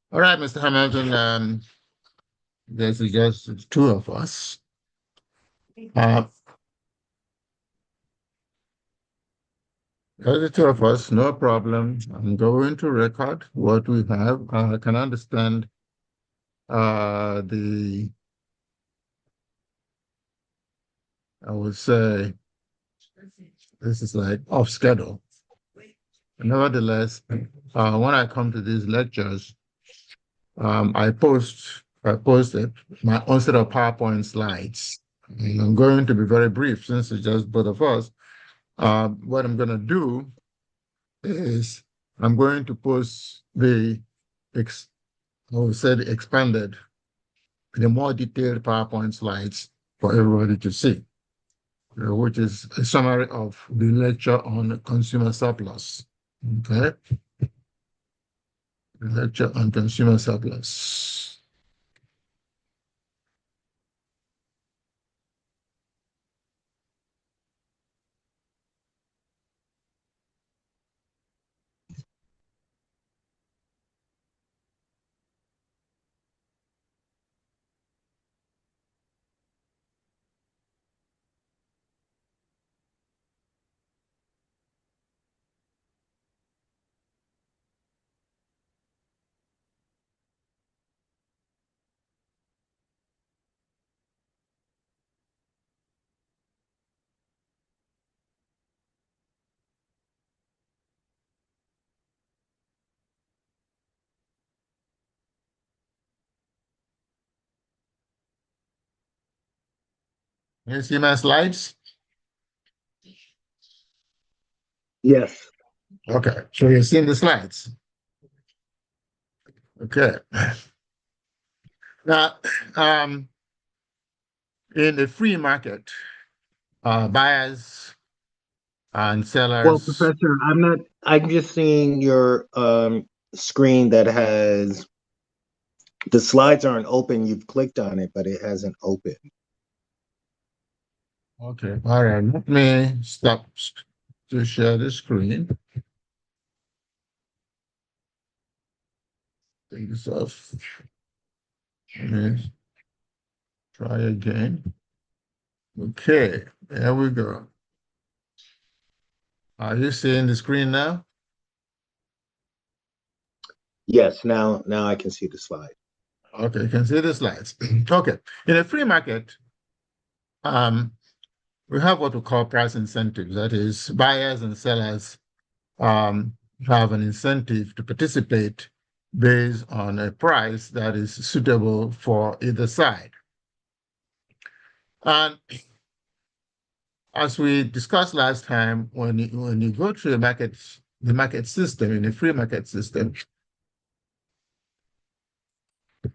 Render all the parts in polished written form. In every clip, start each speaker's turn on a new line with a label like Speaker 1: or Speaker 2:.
Speaker 1: All right, Mr. Hamilton, this is just the two of us. There's the two of us, no problem. I'm going to record what we have. I can understand the, I would say, this is like off schedule. Nevertheless, when I come to these lectures, I post it my own set of PowerPoint slides. And I'm going to be very brief since it's just both of us. What I'm going to do is I'm going to post the, I would say the expanded, the more detailed PowerPoint slides for everybody to see, which is a summary of the lecture on consumer surplus. Okay, the lecture on consumer surplus. You see my slides?
Speaker 2: Yes.
Speaker 1: Okay, so you've seen the slides. Okay. Now, in the free market, buyers and
Speaker 2: Well,
Speaker 1: sellers.
Speaker 2: Professor, I'm just seeing your screen that has the slides aren't open. You've clicked on it, but it hasn't opened.
Speaker 1: Okay, all right. Let me stop to share the screen. Take this off. Try again. Okay, there we go. Are you seeing the screen now?
Speaker 2: Yes, now I can see the slide.
Speaker 1: Okay, you can see the slides. Okay, in a free market, we have what we call price incentives. That is, buyers and sellers have an incentive to participate based on a price that is suitable for either side. And as we discussed last time, when you go through the market system, in a free market system,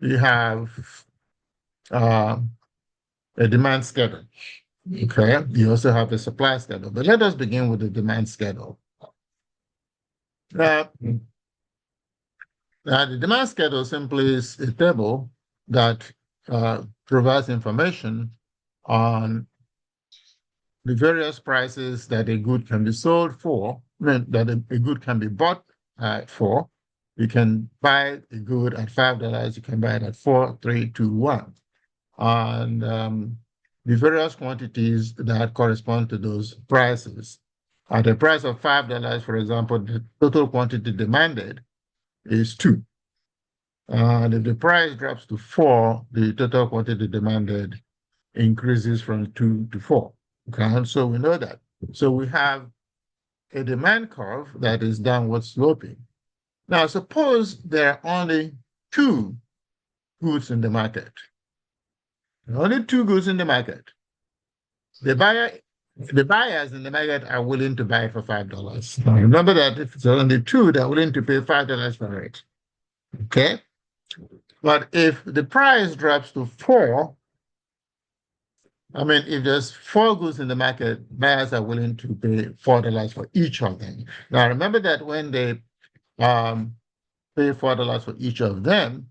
Speaker 1: you have a demand schedule. Okay, you also have a supply schedule. But let us begin with the demand schedule. Now, the demand schedule simply is a table that provides information on the various prices that a good can be sold for, that a good can be bought for. You can buy a good at $5, you can buy it at 4, 3, 2, 1. And the various quantities that correspond to those prices. At a price of $5, for example, the total quantity demanded is 2. And if the price drops to 4, the total quantity demanded increases from 2 to 4. Okay, and so we know that. So we have a demand curve that is downward sloping. Now, suppose there are only 2 goods in the market. Only 2 goods in the market. The buyers in the market are willing to buy for $5. Now, remember that if it's only 2, they're willing to pay $5 for it. Okay? But if the price drops to 4, I mean, if there's 4 goods in the market, buyers are willing to pay $4 for each of them. Now, remember that when they pay $4 for each of them,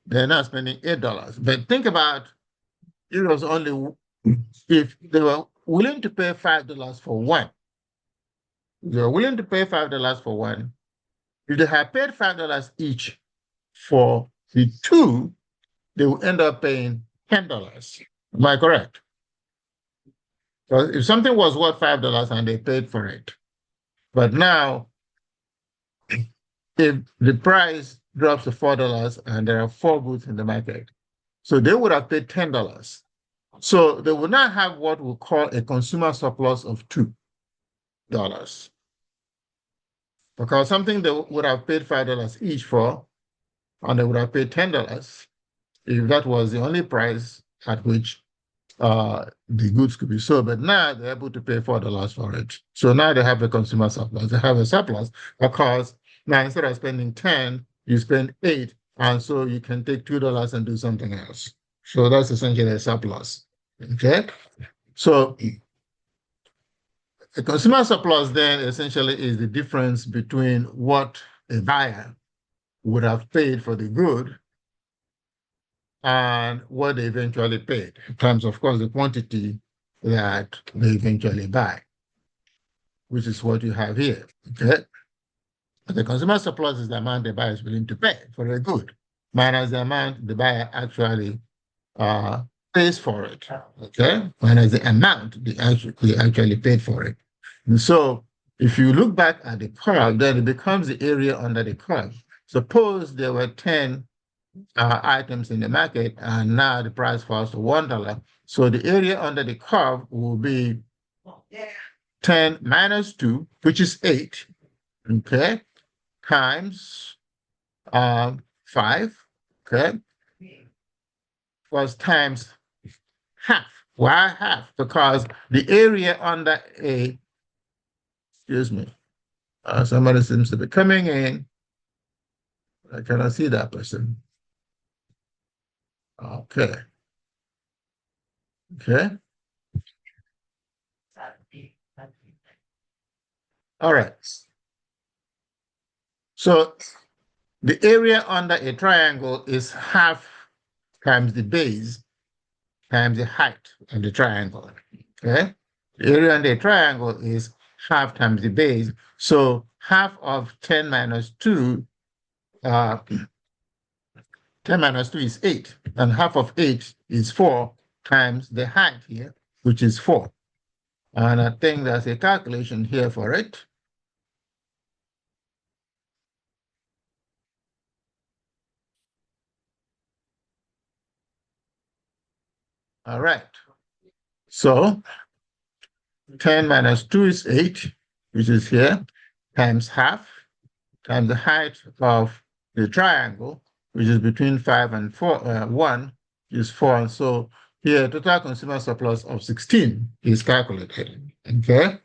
Speaker 1: they're not spending $8. But think about it was only if they were willing to pay $5 for one. If they were willing to pay $5 for one. If they had paid $5 each for the two, they will end up paying $10. Am I correct? So if something was worth $5 and they paid for it, but now if the price drops to $4 and there are 4 goods in the market, so they would have paid $10. So they will not have what we call a consumer surplus of $2. Because something they would have paid $5 each for, and they would have paid $10 if that was the only price at which the goods could be sold. But now they're able to pay $4 for it. So now they have a consumer surplus. They have a surplus because now instead of spending 10, you spend 8, and so you can take $2 and do something else. So that's essentially a surplus. Okay. So a consumer surplus then essentially is the difference between what a buyer would have paid for the good and what they eventually paid, in terms, of course, the quantity that they eventually buy, which is what you have here. Okay. The consumer surplus is the amount the buyer is willing to pay for a good, minus the amount the buyer actually pays for it. Okay, minus the amount they actually paid for it. And so, if you look back at the curve, then it becomes the area under the curve. Suppose there were 10 items in the market, and now the price falls to $1. So the area under the curve will be 10 minus 2, which is 8, okay, times 5, okay, plus times half. Why half? Because the area under a, excuse me, somebody seems to be coming in. I cannot see that person. Okay. Okay. All right. So the area under a triangle is half times the base times the height of the triangle. Okay. The area under a triangle is half times the base. So half of 10 minus 2, 10 minus 2 is 8, and half of 8 is 4 times the height here, which is 4. And I think there's a calculation here for it. All right. So 10 minus 2 is 8, which is here, times half, times the height of the triangle, which is between 5 and 1, is 4. And so here, total consumer surplus of 16 is calculated. Okay.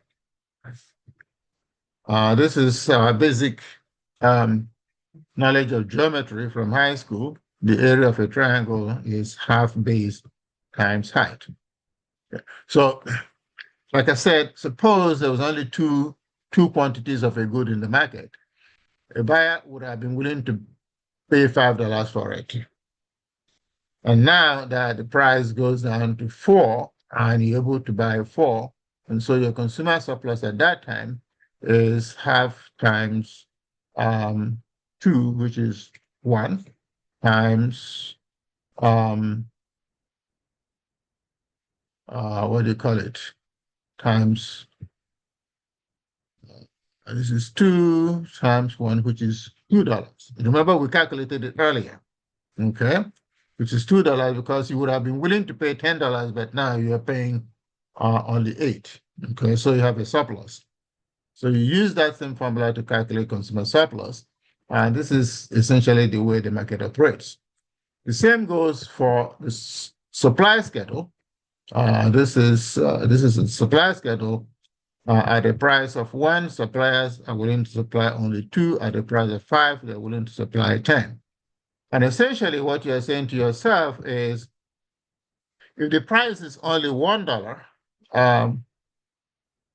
Speaker 1: This is basic knowledge of geometry from high school. The area of a triangle is half base times height. Okay. So, like I said, suppose there was only two quantities of a good in the market. A buyer would have been willing to pay $5 for it. And now that the price goes down to 4 and you're able to buy 4, and so your consumer surplus at that time is half times 2, which is 1, times what do you call it? Times this is 2 times 1, which is $2. Remember, we calculated it earlier, okay? Which is $2 because you would have been willing to pay $10, but now you are paying only 8. Okay, so you have a surplus. So you use that same formula to calculate consumer surplus, and this is essentially the way the market operates. The same goes for the supply schedule. This is a supply schedule. At a price of 1, suppliers are willing to supply only 2. At a price of 5, they're willing to supply 10. And essentially what you're saying to yourself is, if the price is only $1,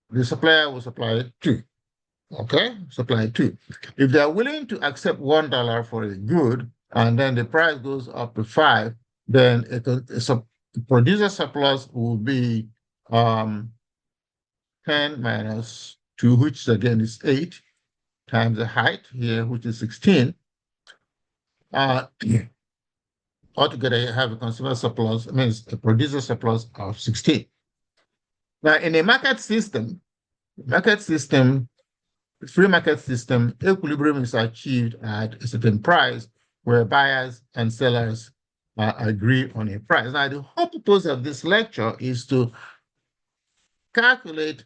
Speaker 1: the supplier will supply two. Okay, supply two. If they are willing to accept $1 for a good, and then the price goes up to five, then a producer surplus will be 10 minus 2, which again is 8, times the height here, which is 16. Altogether, you have a consumer surplus, means a producer surplus of 16. Now, in a market system, free market system, equilibrium is achieved at a certain price where buyers and sellers agree on a price. Now, the whole purpose of this lecture is to calculate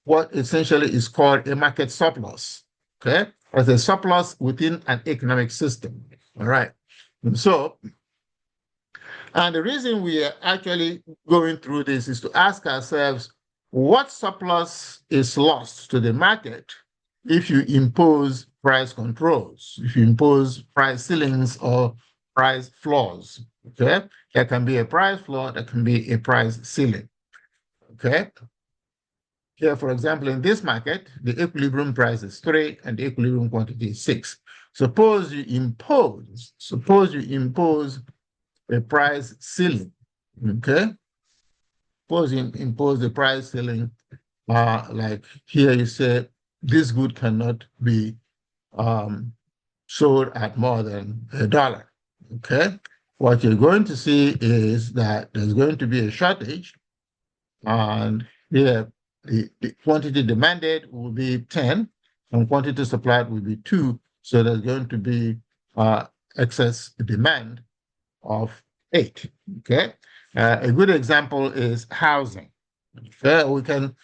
Speaker 1: what essentially is called a market surplus, okay? As a surplus within an economic system, all right? And the reason we are actually going through this is to ask ourselves, what surplus is lost to the market if you impose price controls, if you impose price ceilings or price floors, okay? There can be a price floor, there can be a price ceiling, okay? Here, for example, in this market, the equilibrium price is 3 and the equilibrium quantity is 6. Suppose you impose a price ceiling, okay? Suppose you impose the price ceiling, like here you say, this good cannot be sold at more than $1, okay? What you're going to see is that there's going to be a shortage, and here the quantity demanded will be 10 and quantity supplied will be 2. So there's going to be excess demand of 8. Okay. A good example is housing. Okay? We can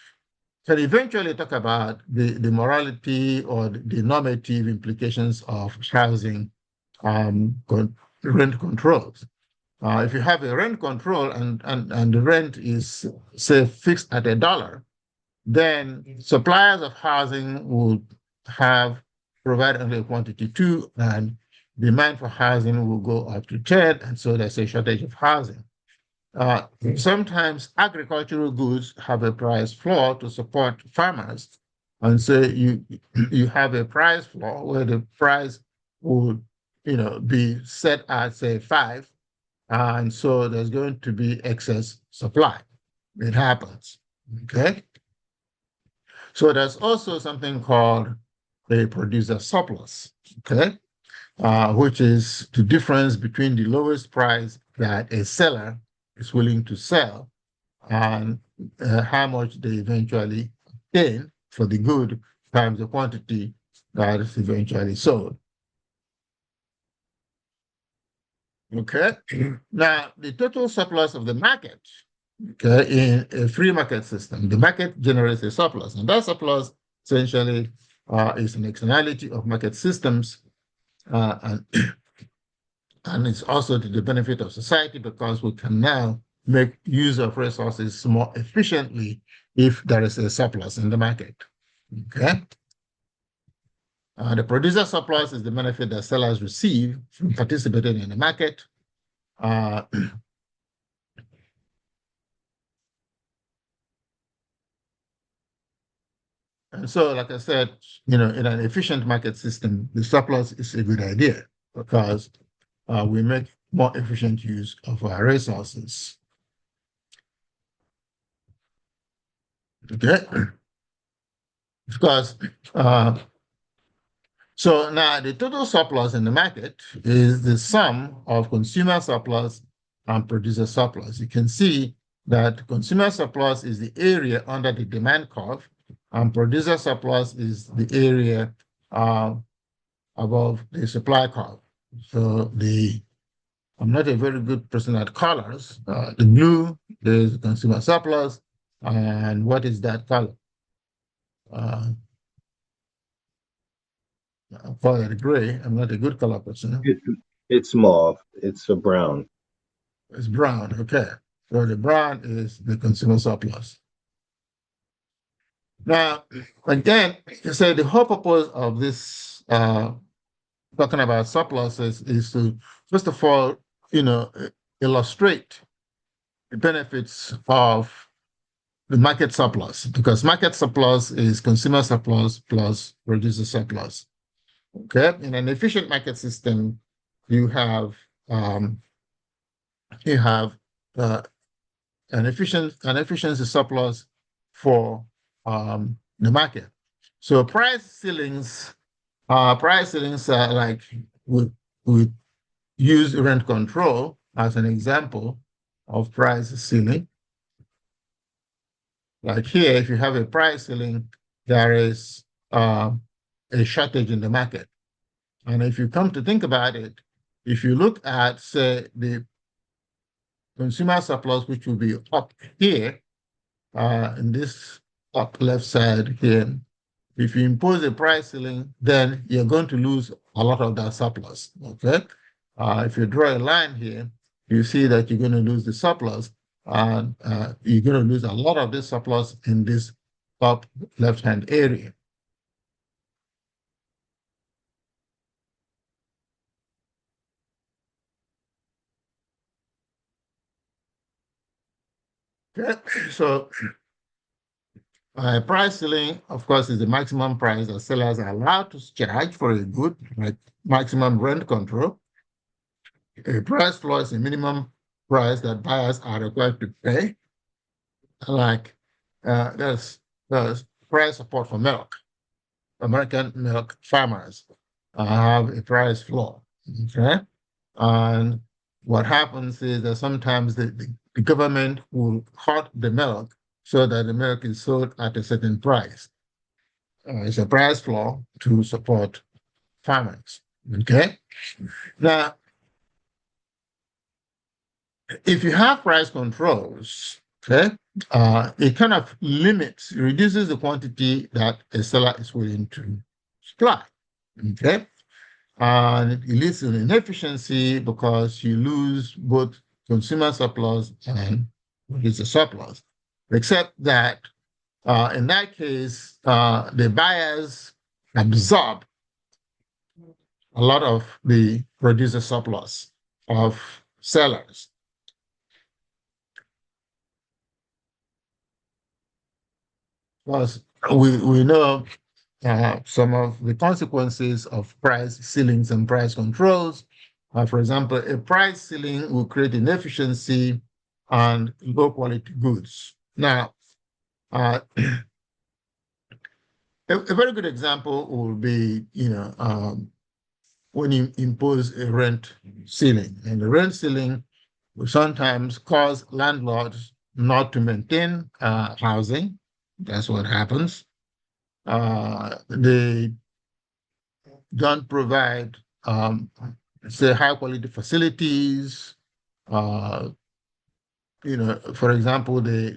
Speaker 1: eventually talk about the morality or the normative implications of housing rent controls. If you have a rent control and the rent is, say, fixed at $1, then suppliers of housing will provide only a quantity 2, and demand for housing will go up to 10, and so there's a shortage of housing. Sometimes agricultural goods have a price floor to support farmers, and so you have a price floor where the price would be set at, say, 5, and so there's going to be excess supply. It happens, okay? So there's also something called a producer surplus, okay? Which is the difference between the lowest price that a seller is willing to sell and how much they eventually gain for the good times the quantity that is eventually sold. Okay, now the total surplus of the market, okay, in a free market system, the market generates a surplus, and that surplus essentially is an externality of market systems, and it's also to the benefit of society because we can now make use of resources more efficiently if there is a surplus in the market. Okay. The producer surplus is the benefit that sellers receive from participating in the market. And so, like I said, in an efficient market system, the surplus is a good idea because we make more efficient use of our resources. Okay. Because so now the total surplus in the market is the sum of consumer surplus and producer surplus. You can see that consumer surplus is the area under the demand curve, and producer surplus is the area above the supply curve. So I'm not a very good person at colors. The blue is consumer surplus, and what is that color? For the gray, I'm not a good color person.
Speaker 2: It's mauve. It's a brown.
Speaker 1: It's brown, okay. So the brown is the consumer surplus. Now, again, you say the whole purpose of this talking about surpluses is to, first of all, illustrate the benefits of the market surplus, because market surplus is consumer surplus plus producer surplus. Okay, in an efficient market system, you have um, you have uh, an efficiency surplus for the market. So price ceilings are like we use rent control as an example of price ceiling. Like here, if you have a price ceiling, there is a shortage in the market. And if you come to think about it, if you look at, say, the consumer surplus, which will be up here, in this up left side here, if you impose a price ceiling, then you're going to lose a lot of that surplus, okay? If you draw a line here, you see that you're going to lose the surplus, and you're going to lose a lot of this surplus in this top left-hand area. Okay, so price ceiling, of course, is the maximum price that sellers are allowed to charge for a good, like maximum rent control. A price floor is a minimum price that buyers are required to pay. Like there's price support for milk. American milk farmers have a price floor. Okay, and what happens is that sometimes the government will cut the milk so that the milk is sold at a certain price. It's a price floor to support farmers. Okay, now if you have price controls, okay, it kind of limits, reduces the quantity that a seller is willing to supply. Okay, and it leads to inefficiency because you lose both consumer surplus and producer surplus. Except that in that case, the buyers absorb a lot of the producer surplus of sellers. Because we know some of the consequences of price ceilings and price controls. For example, a price ceiling will create inefficiency and low quality goods. Now, a very good example will be, when you impose a rent ceiling, and the rent ceiling will sometimes cause landlords not to maintain housing. That's what happens. They don't provide, say, high quality facilities. Uh, for example, they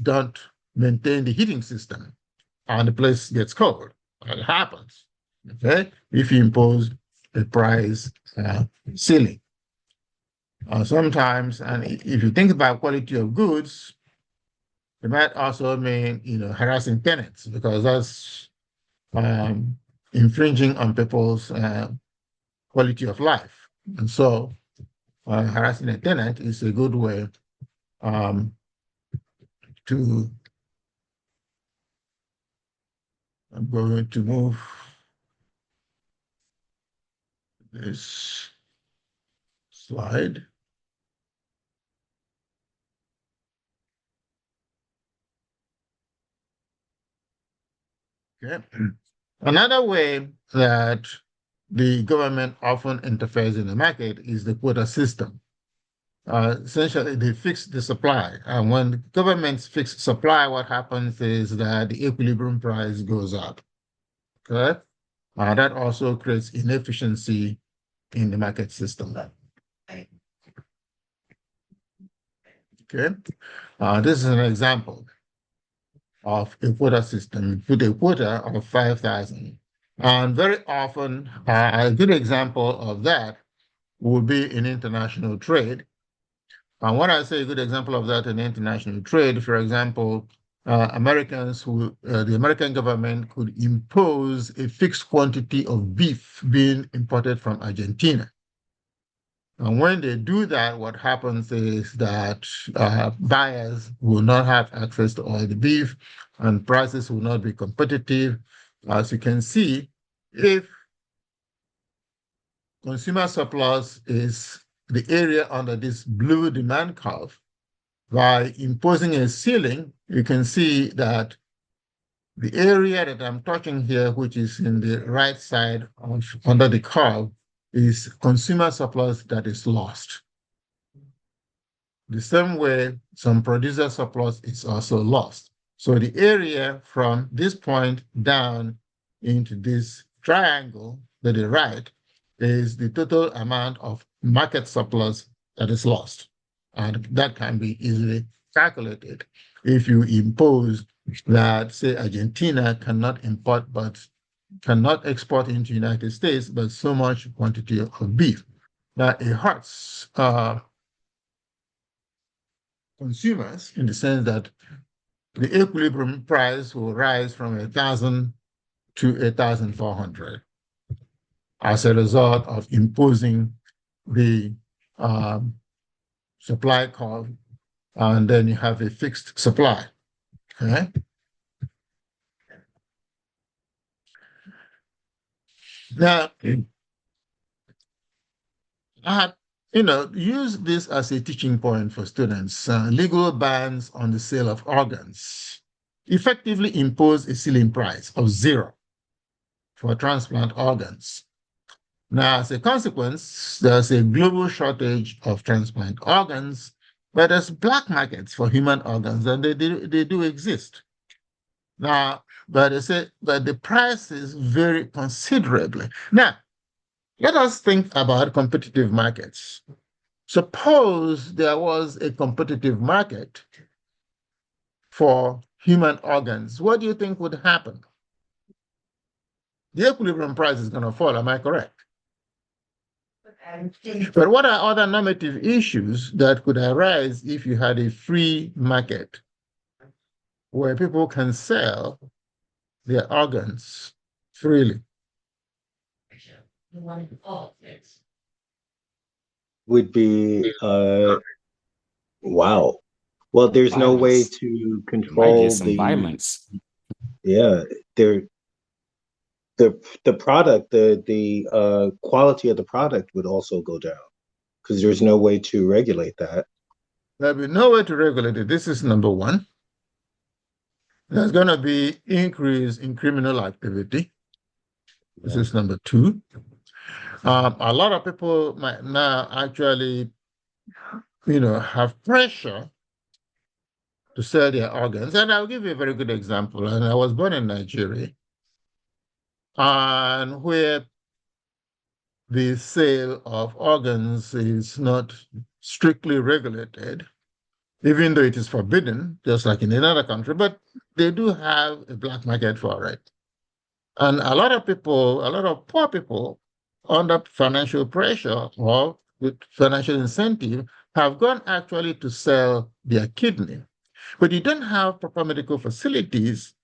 Speaker 1: don't maintain the heating system, and the place gets cold. It happens. Okay, if you impose a price ceiling. Sometimes, and if you think about quality of goods, it might also mean harassing tenants, because that's um, infringing on people's quality of life. And so harassing a tenant is a good way um, to, I'm going to move this slide. Okay. Another way that the government often interferes in the market is the quota system. Essentially, they fix the supply. And when governments fix supply, what happens is that the equilibrium price goes up. Okay? That also creates inefficiency in the market system. Okay? This is an example of a quota system. You put a quota of 5,000. And very often, a good example of that would be in international trade. And when I say a good example of that in international trade, for example, the American government could impose a fixed quantity of beef being imported from Argentina. And when they do that, what happens is that buyers will not have access to all the beef and prices will not be competitive. As you can see, if consumer surplus is the area under this blue demand curve, by imposing a ceiling, you can see that the area that I'm touching here, which is in the right side of under the curve, is consumer surplus that is lost. The same way some producer surplus is also lost. So the area from this point down into this triangle to the right is the total amount of market surplus that is lost. And that can be easily calculated if you impose that, say, Argentina cannot import but cannot export into the United States, but so much quantity of beef. Now it hurts consumers in the sense that the equilibrium price will rise from 1,000 to 1,400 as a result of imposing the supply curve, and then you have a fixed supply. Okay? Now, I have, use this as a teaching point for students. Legal bans on the sale of organs effectively impose a ceiling price of 0 for transplant organs. Now, as a consequence, there's a global shortage of transplant organs, but there's black markets for human organs, and they do exist. Now, but the prices vary considerably. Now, let us think about competitive markets. Suppose there was a competitive market for human organs. What do you think would happen? The equilibrium price is going to fall, am I correct? But what are other normative issues that could arise if you had a free market where people can sell their organs freely?
Speaker 2: Would be wow. Well, there's no way to control
Speaker 3: some violence.
Speaker 2: Yeah, the product, the quality of the product would also go down because there's no way to regulate that.
Speaker 1: There'll be no way to regulate it. This is number one. There's going to be increase in criminal activity. This is number two. A lot of people might now actually, have pressure to sell their organs. And I'll give you a very good example. And I was born in Nigeria, and where the sale of organs is not strictly regulated, even though it is forbidden, just like in another country, but they do have a black market for it. And a lot of people, a lot of poor people, under financial pressure or with financial incentive, have gone actually to sell their kidney. But you don't have proper medical facilities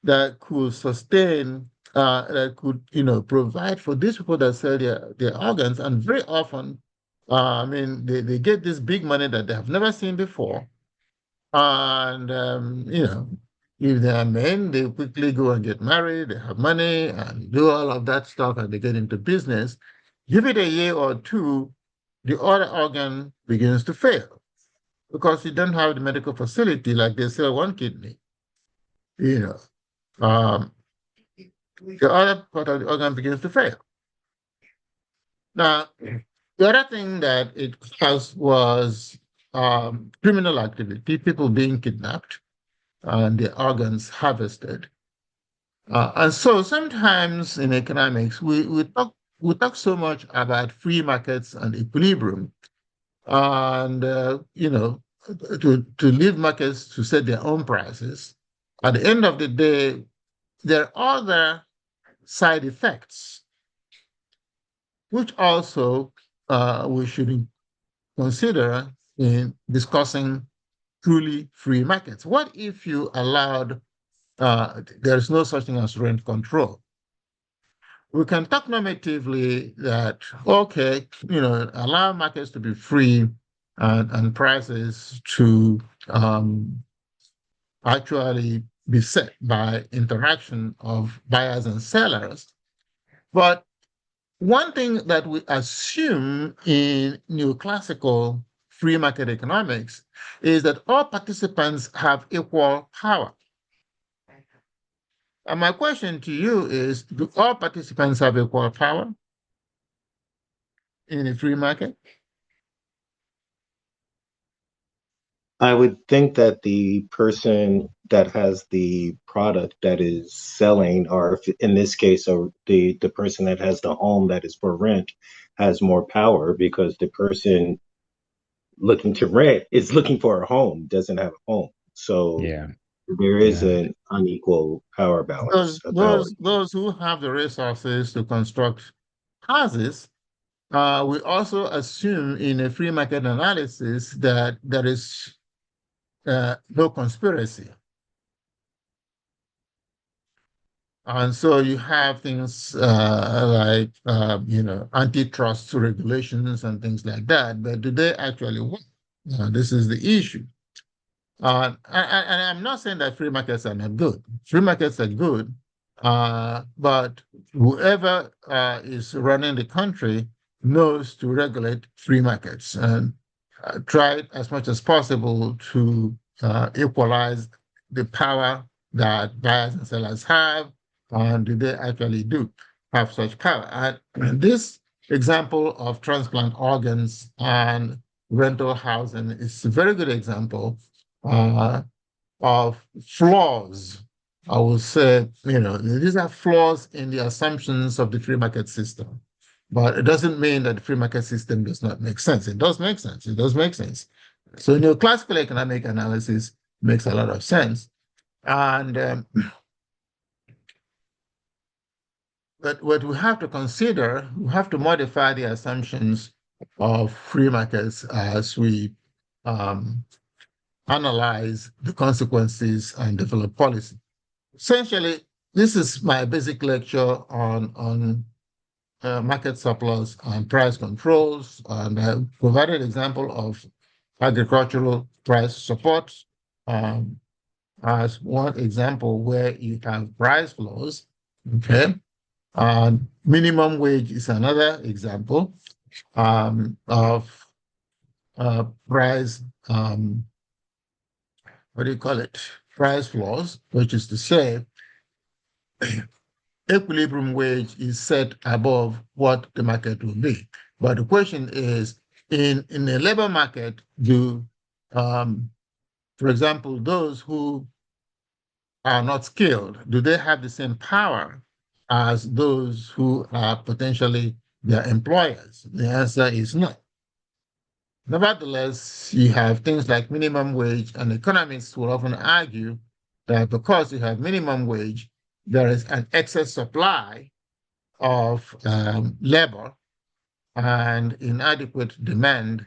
Speaker 1: that could sustain, that could, provide for these people that sell their organs. And very often, they get this big money that they have never seen before. And, if they are men, they quickly go and get married, they have money and do all of that stuff, and they get into business. Give it a year or two, the other organ begins to fail because you don't have the medical facility, like they sell one kidney. The other part of the organ begins to fail. Now, the other thing that it caused was criminal activity, people being kidnapped and their organs harvested. And so sometimes in economics, we talk so much about free markets and equilibrium, and to leave markets to set their own prices. At the end of the day, there are other side effects, which also we should consider in discussing truly free markets. What if you allowed, there's no such thing as rent control? we can talk normatively that, okay, allow markets to be free and prices to actually be set by interaction of buyers and sellers. But one thing that we assume in neoclassical free market economics is that all participants have equal power. And my question to you is, do all participants have equal power in a free market?
Speaker 2: I would think that the person that has the product that is selling, or if in this case, or the person that has the home that is for rent, has more power because the person looking to rent is looking for a home, doesn't have a home. So
Speaker 3: Yeah.
Speaker 2: there is
Speaker 3: Yeah.
Speaker 2: an unequal power balance,
Speaker 1: Those
Speaker 2: a power.
Speaker 1: those those who have the resources to construct houses, we also assume in a free market analysis that there is no conspiracy. And so you have things like, antitrust regulations and things like that, but do they actually work? This is the issue. And I'm not saying that free markets are not good. Free markets are good, but whoever is running the country knows to regulate free markets and try as much as possible to equalize the power that buyers and sellers have, and do they actually do have such power? And this example of transplant organs and rental housing is a very good example uh, of flaws. I will say, these are flaws in the assumptions of the free market system. But it doesn't mean that the free market system does not make sense. It does make sense. It does make sense. So neoclassical economic analysis makes a lot of sense. And but what we have to consider, we have to modify the assumptions of free markets as we um, analyze the consequences and develop policy. Essentially, this is my basic lecture on market surplus and price controls, and I provided example of agricultural price support as one example where you have price floors. Okay, and minimum wage is another example of price. What do you call it? Price floors, which is to say equilibrium wage is set above what the market will be. But the question is, in a labor market, for example, those who are not skilled, do they have the same power as those who are potentially their employers? The answer is no. Nevertheless, you have things like minimum wage, and economists will often argue that because you have minimum wage, there is an excess supply of labor and inadequate demand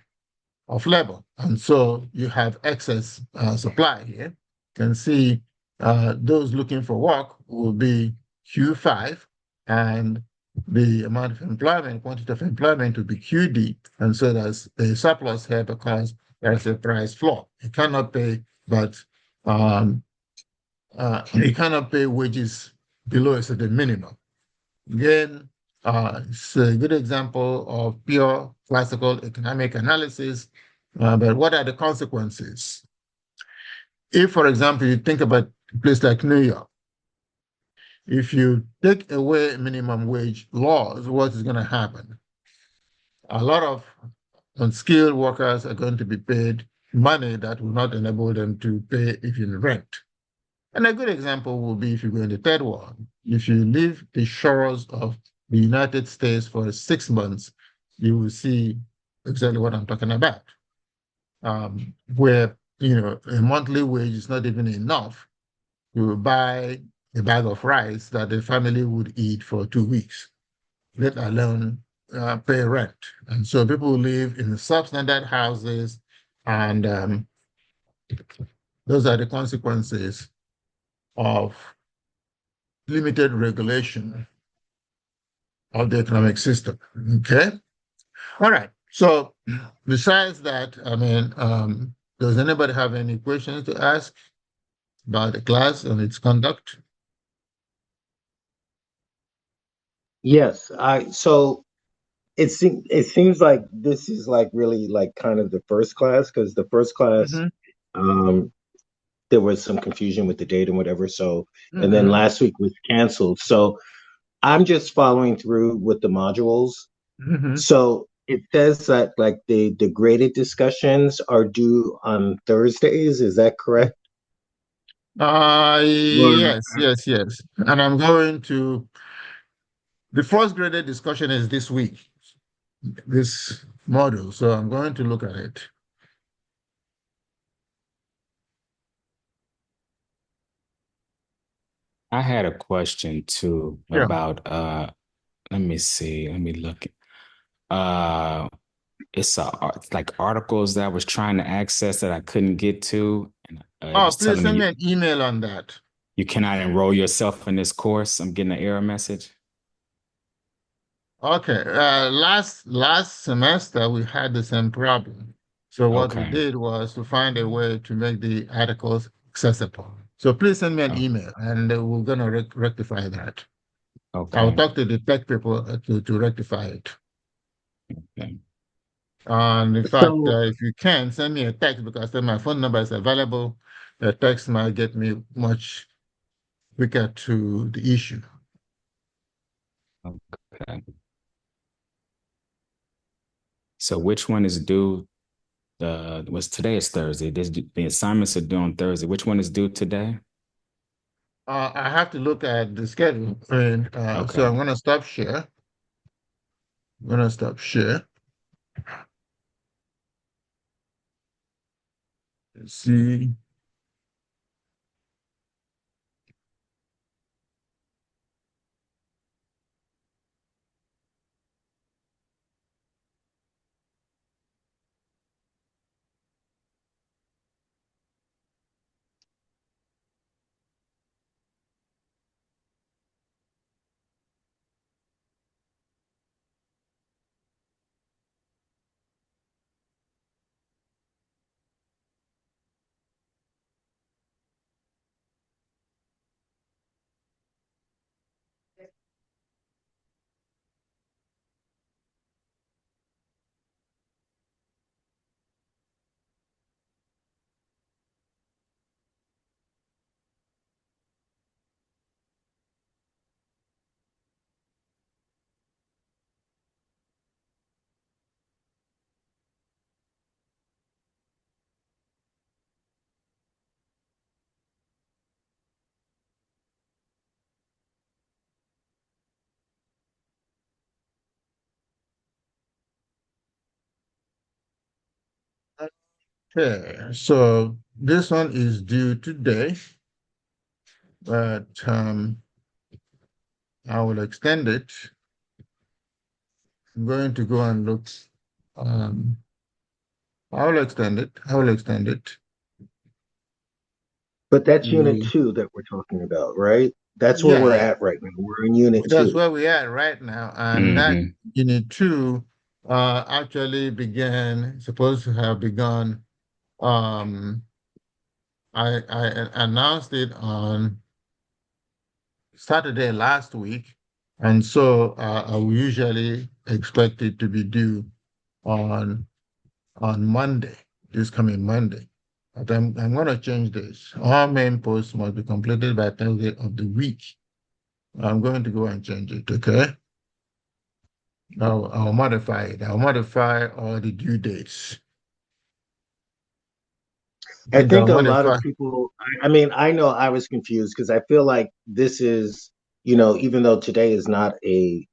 Speaker 1: of labor. And so you have excess supply here. You can see those looking for work will be Q5, and the amount of employment, quantity of employment will be QD. And so there's a surplus here because there's a price floor. You cannot pay, but you cannot pay wages below a certain minimum. Again, it's a good example of pure classical economic analysis. But what are the consequences? If, for example, you think about a place like New York, if you take away minimum wage laws, what is going to happen? A lot of unskilled workers are going to be paid money that will not enable them to pay even rent. And a good example will be if you go in the third world. If you leave the shores of the United States for 6 months, you will see exactly what I'm talking about, where a monthly wage is not even enough to buy a bag of rice that the family would eat for 2 weeks, let alone pay rent. And so people live in substandard houses, and those are the consequences of limited regulation of the economic system. Okay. All right. So besides that, I mean, does anybody have any questions to ask about the class and its conduct?
Speaker 2: Yes, I so it seems like this is like really like kind of the first class because the first class
Speaker 1: Mm-hmm.
Speaker 2: um there was some confusion with the date and whatever. So and then
Speaker 1: Mm-hmm.
Speaker 2: last week was canceled. So I'm just following through with the modules.
Speaker 1: Mm-hmm.
Speaker 2: So it says that like the graded discussions are due on Thursdays. Is that correct? Or
Speaker 1: Yes, yes, yes. And I'm going to, the first graded discussion is this week, this module. So I'm going to look at it.
Speaker 3: I had a question too
Speaker 1: Yeah.
Speaker 3: about let me see, let me look. Uh it's like articles that I was trying to access that I couldn't get to. And it
Speaker 1: Oh,
Speaker 3: was
Speaker 1: please
Speaker 3: telling me
Speaker 1: send me an email on that.
Speaker 3: you cannot enroll yourself in this course. I'm getting an error message.
Speaker 1: Okay. Last semester we had the same problem. So what we
Speaker 3: Okay.
Speaker 1: did was to find a way to make the articles accessible. So please send me an
Speaker 3: Oh,
Speaker 1: email, and we're gonna rectify that. I'll
Speaker 3: okay.
Speaker 1: talk to the tech people to rectify it.
Speaker 3: Okay.
Speaker 1: And in fact,
Speaker 2: so
Speaker 1: if you can, send me a text because then my phone number is available. A text might get me much quicker to the issue.
Speaker 3: Okay. So which one is due? Was today is Thursday. The assignments are due on Thursday. Which one is due today?
Speaker 1: I have to look at the schedule, and so
Speaker 3: Okay.
Speaker 1: I'm going to stop share. I'm going to stop share. Let's see. Okay, so this one is due today, but I will extend it. I'm going to go and look. Um, I will extend it. I will extend it.
Speaker 2: but that's unit
Speaker 1: to-
Speaker 2: two that we're talking about, right? That's where
Speaker 1: Yeah,
Speaker 2: we're
Speaker 1: yeah.
Speaker 2: at right now. We're in unit
Speaker 1: That's
Speaker 2: two.
Speaker 1: where we are right now. And that
Speaker 3: Mm-hmm.
Speaker 1: unit two actually began, supposed to have begun. Um, I announced it on Saturday last week. And so I will usually expect it to be due on Monday, this coming Monday. But I'm going to change this. All main posts must be completed by Thursday of the week. I'm going to go and change it, okay? I'll modify it. I'll modify all the due dates.
Speaker 2: I
Speaker 1: And I'll
Speaker 2: think a lot
Speaker 1: modify.
Speaker 2: of people, I mean, I know I was confused because I feel like this is, you know, even though today is not a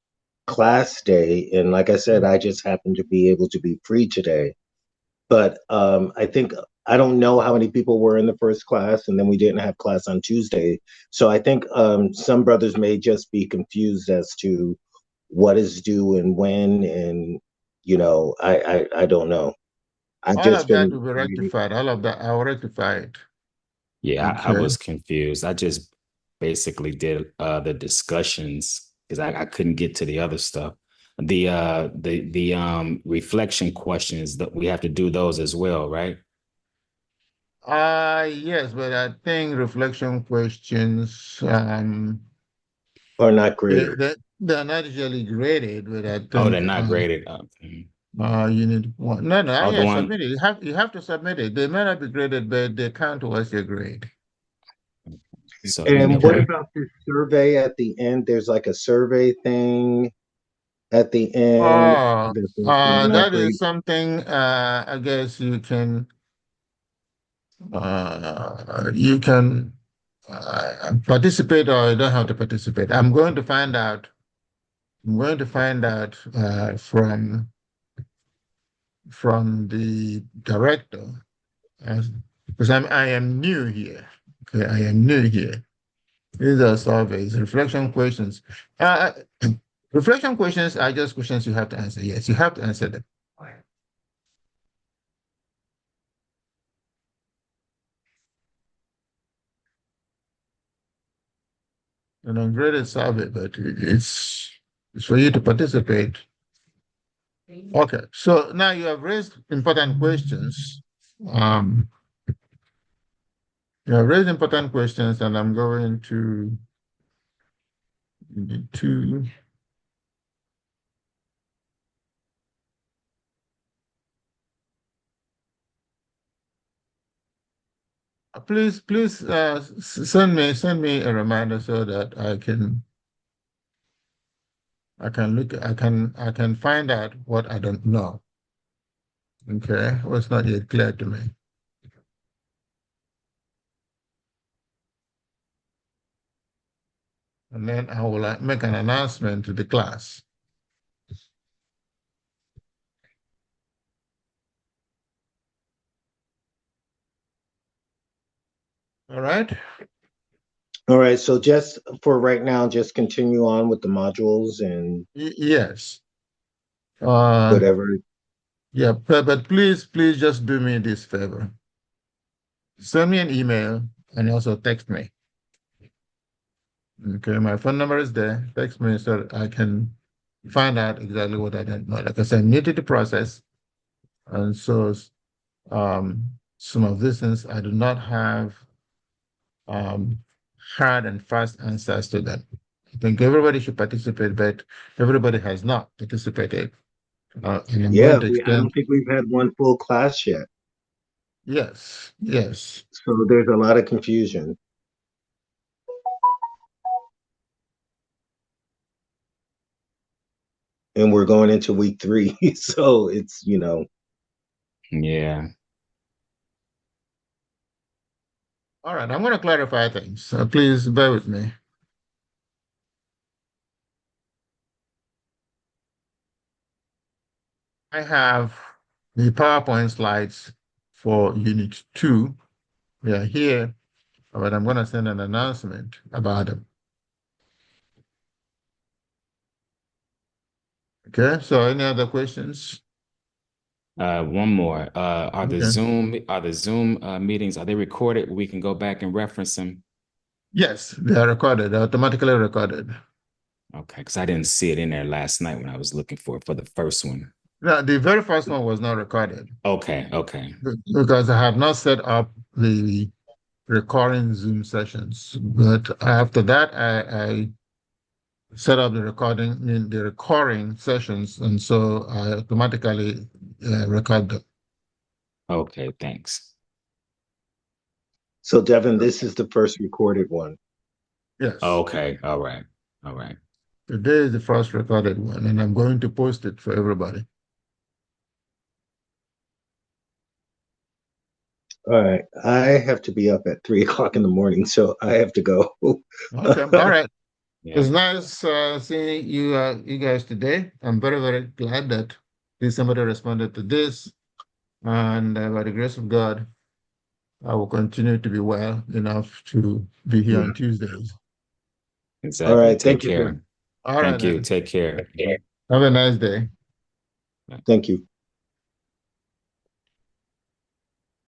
Speaker 2: class day, and like I said, I just happen to be able to be free today. But I think I don't know how many people were in the first class, and then we didn't have class on Tuesday. So I think some brothers may just be confused as to what is due and when, and you know, I don't know. I've
Speaker 1: All
Speaker 2: just
Speaker 1: of that
Speaker 2: been
Speaker 1: will be
Speaker 2: reading.
Speaker 1: rectified. All of that, I'll rectify it.
Speaker 3: Yeah, I
Speaker 1: Okay.
Speaker 3: was confused. I just basically did the discussions because I couldn't get to the other stuff. The reflection questions that we have to do those as well, right?
Speaker 1: Yes, but I think reflection questions,
Speaker 2: Or not graded.
Speaker 1: they're not usually graded, but I
Speaker 3: Oh, they're
Speaker 1: think
Speaker 3: not graded.
Speaker 1: you need one. No, no,
Speaker 3: Oh, the
Speaker 1: yeah,
Speaker 3: one.
Speaker 1: submit it. You have to submit it. They may not be graded, but they count towards your grade.
Speaker 3: So
Speaker 2: And what
Speaker 3: okay.
Speaker 2: about this survey at the end? There's like a survey thing at the end
Speaker 1: Oh,
Speaker 2: that says do not
Speaker 1: that is
Speaker 2: grade.
Speaker 1: something I guess you can participate or you don't have to participate. I'm going to find out. I'm going to find out from the director, because I am new here. Okay, I am new here. These are surveys, reflection questions. Uh, reflection questions are just questions you have to answer. Yes, you have to answer them. An ungraded survey, but it's for you to participate. Okay, so now you have raised important questions. Um, you have raised important questions, and I'm going to please send me a reminder so that I can find out what I don't know. Okay, what's not yet clear to me. And then I will make an announcement to the class. All right?
Speaker 2: All right, so just for right now, just continue on with the modules and
Speaker 1: Yes. Uh,
Speaker 2: whatever.
Speaker 1: yeah, but please just do me this favor. Send me an email and also text me. Okay, my phone number is there. Text me so that I can find out exactly what I don't know. Like I said, I'm new to the process. And so some of these things I do not have um, hard and fast answers to them. I think everybody should participate, but everybody has not participated. And I'm going
Speaker 2: Yeah,
Speaker 1: to
Speaker 2: I don't
Speaker 1: extend.
Speaker 2: think we've had one full class yet.
Speaker 1: Yes, yes.
Speaker 2: So there's a lot of confusion. And we're going into week 3. So it's,
Speaker 3: Yeah.
Speaker 1: All right, I'm going to clarify things. So please bear with me. I have the PowerPoint slides for Unit 2. They are here, but I'm going to send an announcement about them. Okay, so any other questions?
Speaker 3: One more. Are the
Speaker 1: Okay.
Speaker 3: Zoom meetings, are they recorded? We can go back and reference them.
Speaker 1: Yes, they are recorded, they're automatically recorded.
Speaker 3: Okay, because I didn't see it in there last night when I was looking for it for the first one.
Speaker 1: No, the very first one was not recorded
Speaker 3: Okay.
Speaker 1: because I had not set up the recording Zoom sessions. But after that, I set up the recording sessions, and so I automatically record them.
Speaker 3: Okay, thanks.
Speaker 2: so Devin, this is the first recorded one.
Speaker 1: Yes,
Speaker 3: Okay, all right.
Speaker 1: today is the first recorded one, and I'm going to post it for everybody.
Speaker 2: All right. I have to be up at 3 o'clock in the morning, so I have to go.
Speaker 1: Okay, all right.
Speaker 3: Yeah,
Speaker 1: It's nice seeing you guys today. I'm very, very glad that somebody responded to this, and by the grace of God, I will continue to be well enough to be here
Speaker 2: Yeah.
Speaker 1: on Tuesdays.
Speaker 2: All
Speaker 3: exactly.
Speaker 2: right.
Speaker 3: Take
Speaker 2: Thank you, sir.
Speaker 3: care.
Speaker 1: All right,
Speaker 3: Thank you.
Speaker 1: then.
Speaker 3: Take care.
Speaker 1: Have a nice day.
Speaker 2: Thank you.